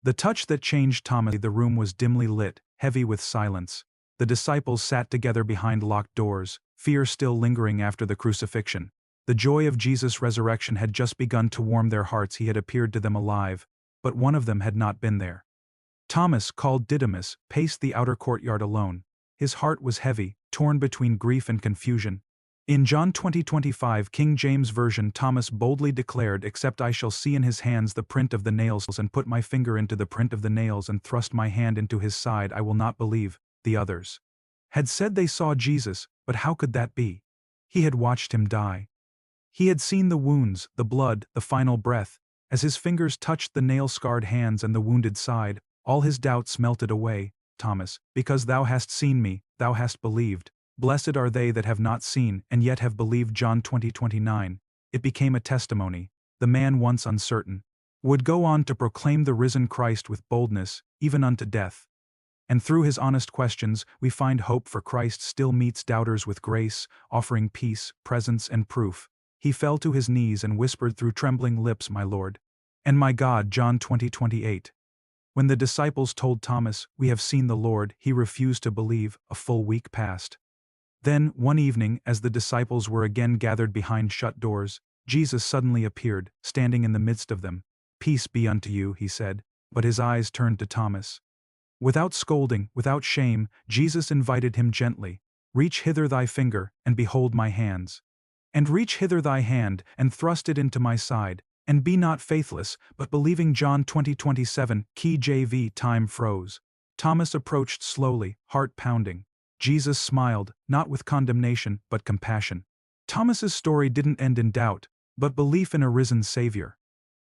The touch that changed Thomas. The room was dimly lit, heavy with silence. The disciples sat together behind locked doors, fear still lingering after the crucifixion. The joy of Jesus' resurrection had just begun to warm their hearts. He had appeared to them alive, but one of them had not been there. Thomas, called Didymus, paced the outer courtyard alone. His heart was heavy, torn between grief and confusion. In John 20:25 King James Version, Thomas boldly declared, "Except I shall see in his hands the print of the nails and put my finger into the print of the nails and thrust my hand into his side, I will not believe." The others had said they saw Jesus, but how could that be? He had watched him die. He had seen the wounds, the blood, the final breath. As his fingers touched the nail-scarred hands and the wounded side, all his doubts melted away. "Thomas, because thou hast seen me, thou hast believed. Blessed are they that have not seen, and yet have believed." John 20:29. It became a testimony. The man, once uncertain, would go on to proclaim the risen Christ with boldness, even unto death. And through his honest questions, we find hope, for Christ still meets doubters with grace, offering peace, presence, and proof. He fell to his knees and whispered through trembling lips, "My Lord and my God." John 20:28. When the disciples told Thomas, "We have seen the Lord," he refused to believe. A full week passed. Then, one evening, as the disciples were again gathered behind shut doors, Jesus suddenly appeared, standing in the midst of them. "Peace be unto you," he said, but his eyes turned to Thomas. Without scolding, without shame, Jesus invited him gently, "Reach hither thy finger, and behold my hands. And reach hither thy hand, and thrust it into my side, and be not faithless, but believing." John 20:27, KJV. Time froze. Thomas approached slowly, heart pounding. Jesus smiled, not with condemnation, but compassion. Thomas's story didn't end in doubt, but belief in a risen Savior.